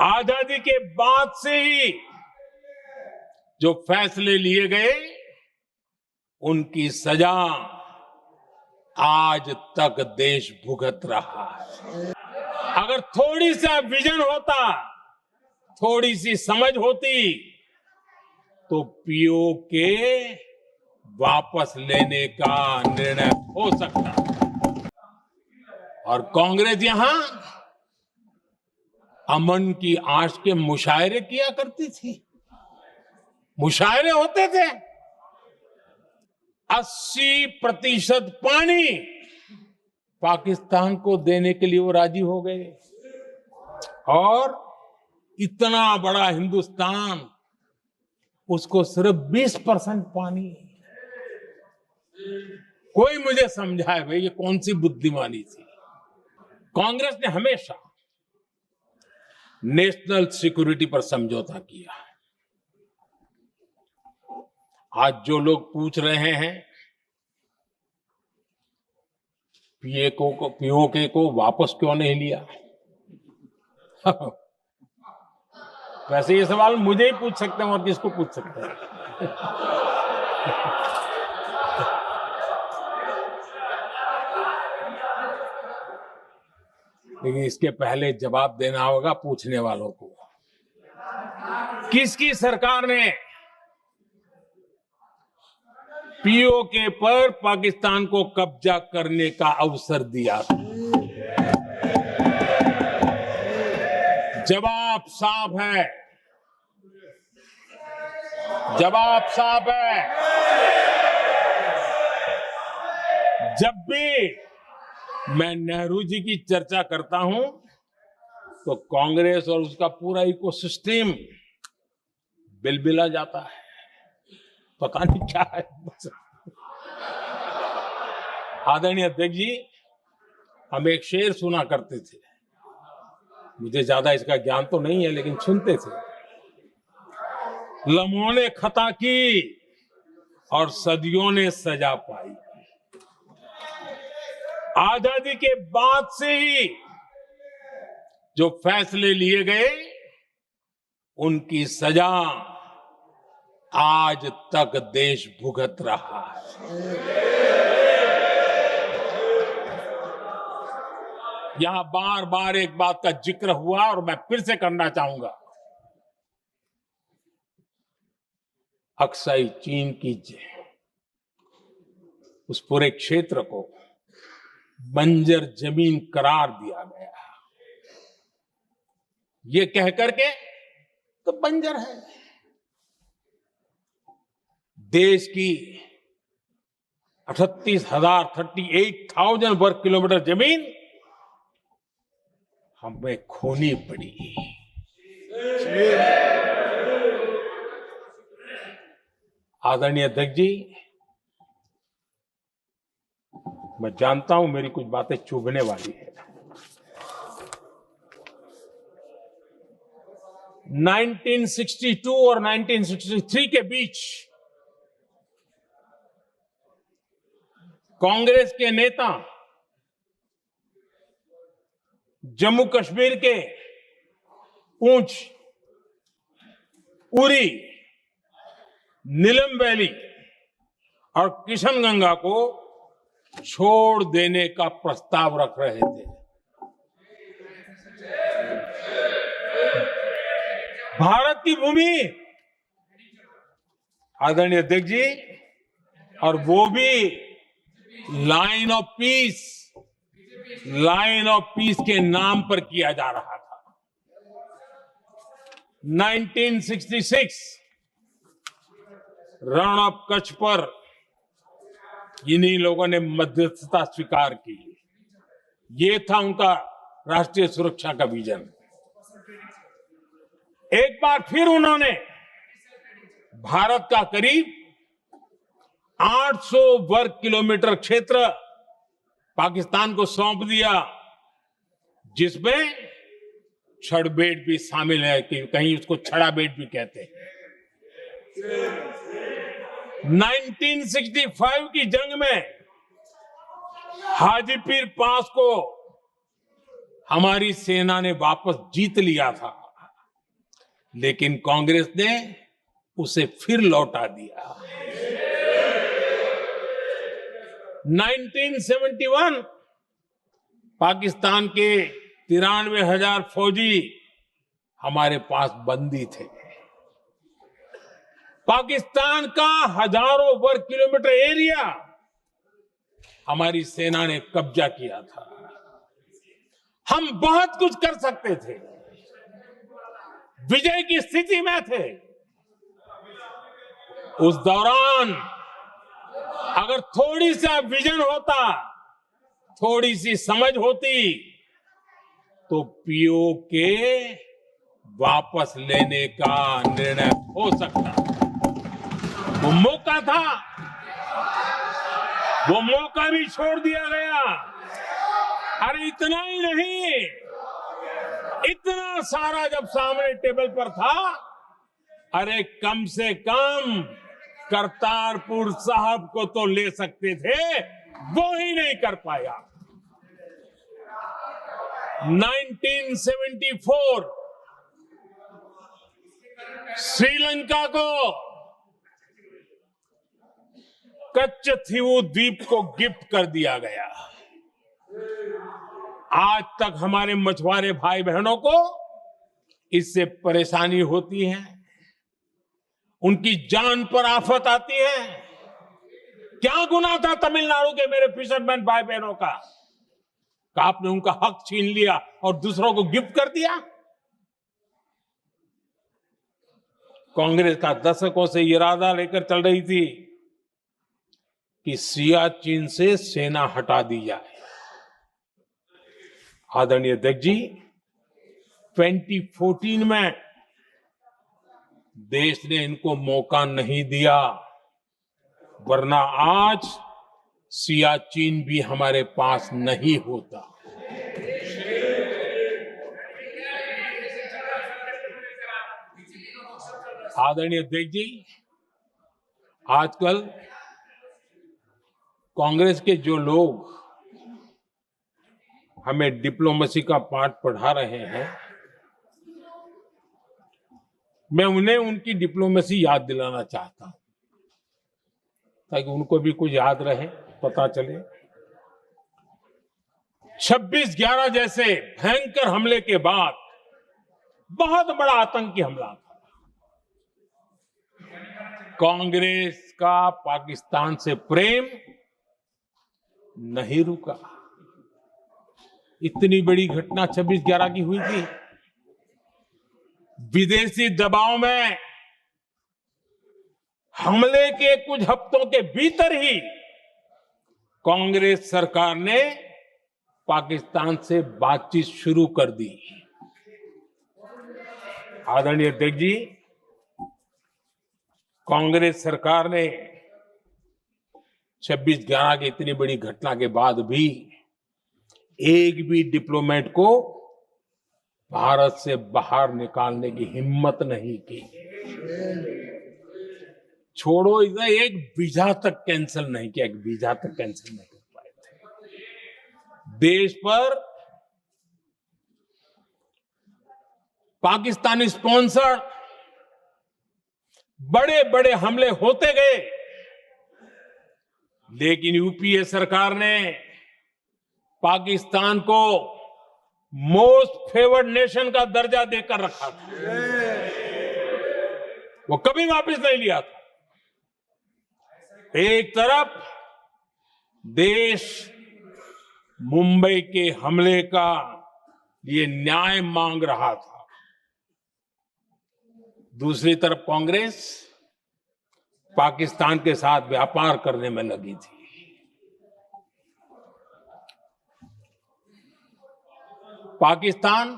आजादी के बाद से ही जो फैसले लिए गए उनकी सजा आज तक देश भुगत रहा है। अगर थोड़ी सा विजन होता, थोड़ी सी समझ होती तो पीओके वापस लेने का निर्णय हो सकता। और कांग्रेस यहां अमन की आश के मुशायरे किया करती थी। मुशायरे होते थे। 80% पानी पाकिस्तान को देने के लिए वो राजी हो गए। और इतना बड़ा हिंदुस्तान, उसको सिर्फ 20% पानी। कोई मुझे समझाए भाई ये कौन सी बुद्धिमानी थी। कांग्रेस ने हमेशा नेशनल सिक्योरिटी पर समझौता किया है। आज जो लोग पूछ रहे हैं पीओके को वापस क्यों नहीं लिया, वैसे ये सवाल मुझे ही पूछ सकते हैं और किसको पूछ सकते हैं। लेकिन इसके पहले जवाब देना होगा पूछने वालों को। किसकी सरकार ने पीओके पर पाकिस्तान को कब्जा करने का अवसर दिया था? जवाब साफ है। जवाब साफ है। जब भी मैं नेहरू जी की चर्चा करता हूं तो कांग्रेस और उसका पूरा इकोसिस्टम बिलबिला जाता है। पता नहीं क्या है। आदरणीय अध्यक्ष जी, हम एक शेर सुना करते थे। मुझे ज्यादा इसका ज्ञान तो नहीं है लेकिन सुनते थे। लम्हों ने खता की और सदियों ने सजा पाई। आजादी के बाद से ही जो फैसले लिए गए उनकी सजा आज तक देश भुगत रहा है। यहां बार बार एक बात का जिक्र हुआ और मैं फिर से करना चाहूंगा। अक्साई चीन की उस पूरे क्षेत्र को बंजर जमीन करार दिया गया। ये कह करके तो बंजर है। देश की 38,000 वर्ग किलोमीटर जमीन हमें खोनी पड़ी। आदरणीय अध्यक्ष जी, मैं जानता हूं मेरी कुछ बातें चुभने वाली है। 1962 और 1963 के बीच कांग्रेस के नेता जम्मू कश्मीर के पूंछ, उरी, नीलम वैली और किशनगंगा को छोड़ देने का प्रस्ताव रख रहे थे। भारत की भूमि, आदरणीय अध्यक्ष जी, और वो भी लाइन ऑफ पीस के नाम पर किया जा रहा था। 1966 रण ऑफ कच्छ पर इन्हीं लोगों ने मध्यस्थता स्वीकार की। ये था उनका राष्ट्रीय सुरक्षा का विजन। एक बार फिर उन्होंने भारत का करीब 800 वर्ग किलोमीटर क्षेत्र पाकिस्तान को सौंप दिया, जिसमें छड़बेट भी शामिल है, कि कहीं उसको छड़ा बेट भी कहते हैं। 1965 की जंग में हाजीपीर पास को हमारी सेना ने वापस जीत लिया था। लेकिन कांग्रेस ने उसे फिर लौटा दिया। 1971 पाकिस्तान के 93,000 फौजी हमारे पास बंदी थे। पाकिस्तान का हजारों वर्ग किलोमीटर एरिया हमारी सेना ने कब्जा किया था। हम बहुत कुछ कर सकते थे, विजय की स्थिति में थे। उस दौरान अगर थोड़ी सा विजन होता, थोड़ी सी समझ होती, तो पीओके वापस लेने का निर्णय हो सकता। वो मौका था, वो मौका भी छोड़ दिया गया। अरे इतना ही नहीं, इतना सारा जब सामने टेबल पर था, अरे कम से कम करतारपुर साहब को तो ले सकते थे, वो ही नहीं कर पाया। 1974 श्रीलंका को कच्चथीवू द्वीप को गिफ्ट कर दिया गया। आज तक हमारे मछुआरे भाई बहनों को इससे परेशानी होती है, उनकी जान पर आफत आती है। क्या गुनाह था तमिलनाडु के मेरे फिशरमैन भाई बहनों का? आपने उनका हक छीन लिया और दूसरों को गिफ्ट कर दिया। कांग्रेस का दशकों से इरादा लेकर चल रही थी कि सियाचिन से सेना हटा दी जाए। आदरणीय अध्यक्ष जी, 2014 में देश ने इनको मौका नहीं दिया, वरना आज सियाचिन भी हमारे पास नहीं होता। आदरणीय अध्यक्ष जी, आजकल कांग्रेस के जो लोग हमें डिप्लोमेसी का पाठ पढ़ा रहे हैं, मैं उन्हें उनकी डिप्लोमेसी याद दिलाना चाहता हूं, ताकि उनको भी कुछ याद रहे, पता चले। 26/11 जैसे भयंकर हमले के बाद बहुत बड़ा आतंकी हमला था। कांग्रेस का पाकिस्तान से प्रेम नहीं रुका। इतनी बड़ी घटना 26/11 की हुई थी। विदेशी दबाव में हमले के कुछ हफ्तों के भीतर ही कांग्रेस सरकार ने पाकिस्तान से बातचीत शुरू कर दी। आदरणीय अध्यक्ष जी, कांग्रेस सरकार ने 26/11 की इतनी बड़ी घटना के बाद भी एक भी डिप्लोमेट को भारत से बाहर निकालने की हिम्मत नहीं की। छोड़ो, इधर एक वीजा तक कैंसिल नहीं किया, एक वीजा तक कैंसिल नहीं कर पाए थे। देश पर पाकिस्तानी स्पॉन्सर बड़े बड़े हमले होते गए, लेकिन यूपीए सरकार ने पाकिस्तान को मोस्ट फेवर्ड नेशन का दर्जा देकर रखा था। वो कभी वापस नहीं लिया था। एक तरफ देश मुंबई के हमले का ये न्याय मांग रहा था, दूसरी तरफ कांग्रेस पाकिस्तान के साथ व्यापार करने में लगी थी। पाकिस्तान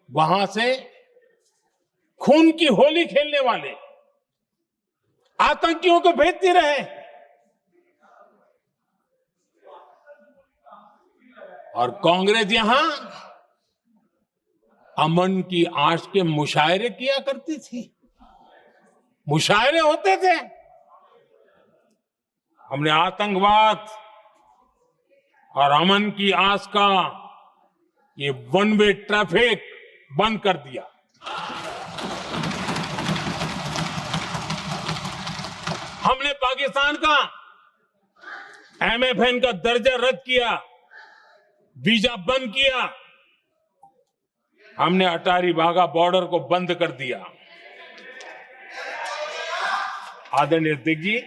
वहां से खून की होली खेलने वाले आतंकियों को भेजते रहे, और कांग्रेस यहां अमन की आश के मुशायरे किया करती थी। मुशायरे होते थे। हमने आतंकवाद और अमन की आस का ये वन वे ट्रैफिक बंद कर दिया। हमने पाकिस्तान का MFN का दर्जा रद्द किया, वीजा बंद किया, हमने अटारी वाघा बॉर्डर को बंद कर दिया। आदरणीय अध्यक्ष जी,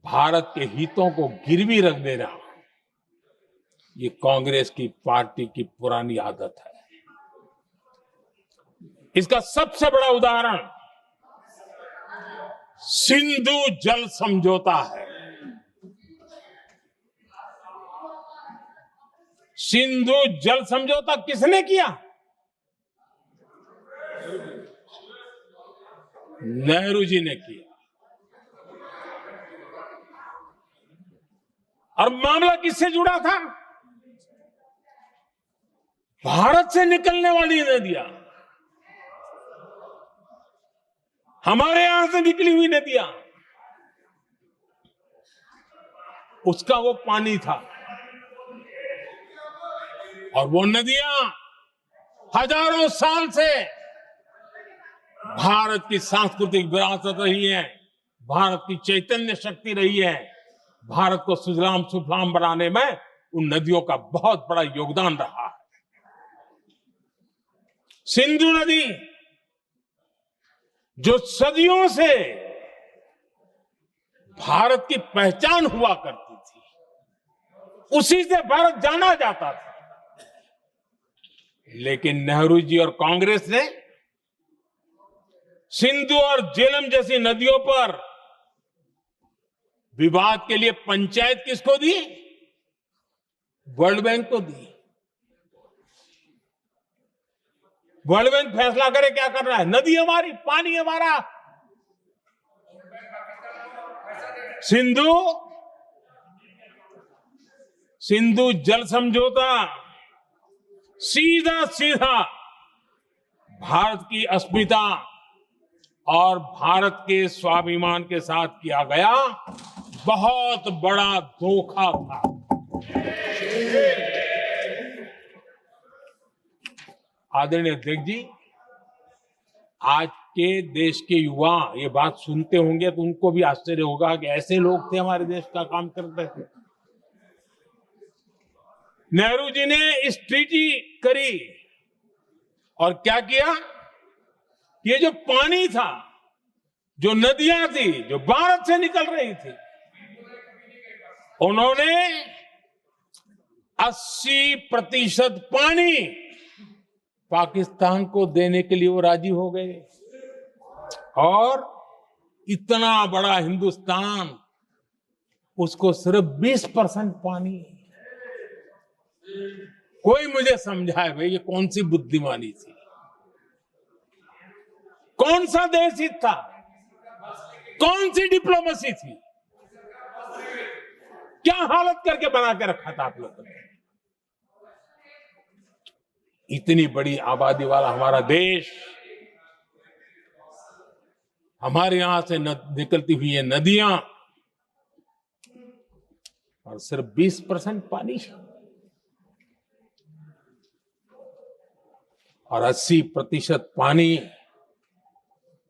भारत के हितों को गिरवी रख देना ये कांग्रेस की पार्टी की पुरानी आदत है। इसका सबसे बड़ा उदाहरण सिंधु जल समझौता है। सिंधु जल समझौता किसने किया? नेहरू जी ने किया। और मामला किससे जुड़ा था? भारत से निकलने वाली नदियां, हमारे यहां से निकली हुई नदियां, उसका वो पानी था। और वो नदियां हजारों साल से भारत की सांस्कृतिक विरासत रही है, भारत की चैतन्य शक्ति रही है। भारत को सुजलाम सुफलाम बनाने में उन नदियों का बहुत बड़ा योगदान रहा है। सिंधु नदी जो सदियों से भारत की पहचान हुआ करती थी, उसी से भारत जाना जाता था। लेकिन नेहरू जी और कांग्रेस ने सिंधु और झेलम जैसी नदियों पर विवाद के लिए पंचायत किसको दी? वर्ल्ड बैंक को दी। वर्ल्ड बैंक फैसला करे क्या करना है। नदी हमारी, पानी हमारा। सिंधु जल समझौता सीधा सीधा भारत की अस्मिता और भारत के स्वाभिमान के साथ किया गया बहुत बड़ा धोखा था। आदरणीय अध्यक्ष जी, आज के देश के युवा ये बात सुनते होंगे तो उनको भी आश्चर्य होगा कि ऐसे लोग थे हमारे देश का काम करते थे। नेहरू जी ने इस ट्रीटी करी और क्या किया? ये जो पानी था, जो नदियां थी, जो भारत से निकल रही थी, उन्होंने 80% पानी पाकिस्तान को देने के लिए वो राजी हो गए। और इतना बड़ा हिंदुस्तान, उसको सिर्फ 20% पानी। कोई मुझे समझाए भाई ये कौन सी बुद्धिमानी थी? कौन सा देश हित था? कौन सी डिप्लोमेसी थी? क्या हालत करके बना के रखा था आप लोगों ने? इतनी बड़ी आबादी वाला हमारा देश, हमारे यहां से निकलती हुई ये नदियां, और सिर्फ 20% पानी, और 80% पानी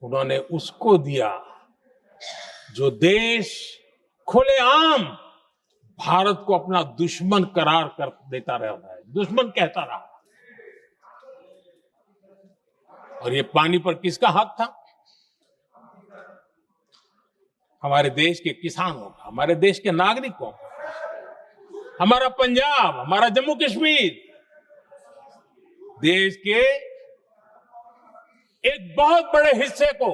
उन्होंने उसको दिया जो देश खुलेआम भारत को अपना दुश्मन करार कर देता रहता है, दुश्मन कहता रहा। और ये पानी पर किसका हक था? हमारे देश के किसानों का, हमारे देश के नागरिकों का। हमारा पंजाब, हमारा जम्मू कश्मीर देश के एक बहुत बड़े हिस्से को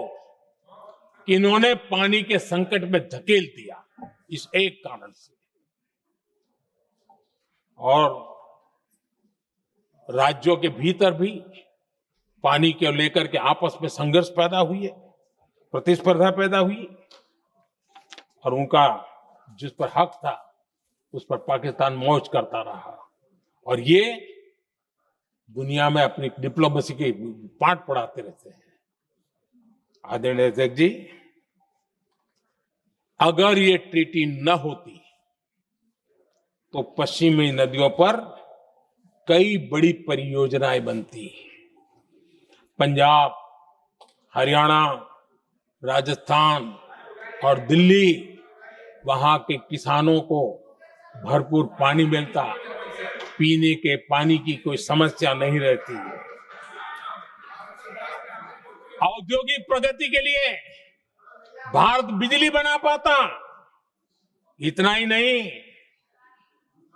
इन्होंने पानी के संकट में धकेल दिया, इस एक कारण से। और राज्यों के भीतर भी पानी को लेकर के आपस में संघर्ष पैदा हुई है, प्रतिस्पर्धा पैदा हुई, और उनका जिस पर हक था उस पर पाकिस्तान मौज करता रहा। और ये दुनिया में अपनी डिप्लोमेसी के पाठ पढ़ाते रहते हैं। आदरणीय अध्यक्ष जी, अगर ये ट्रीटी न होती तो पश्चिमी नदियों पर कई बड़ी परियोजनाएं बनती, पंजाब, हरियाणा, राजस्थान और दिल्ली, वहां के किसानों को भरपूर पानी मिलता, पीने के पानी की कोई समस्या नहीं रहती। औद्योगिक प्रगति के लिए भारत बिजली बना पाता। इतना ही नहीं,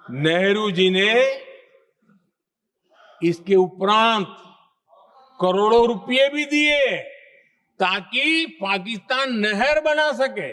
नेहरू जी ने इसके उपरांत करोड़ों रुपए भी दिए ताकि पाकिस्तान नहर बना सके।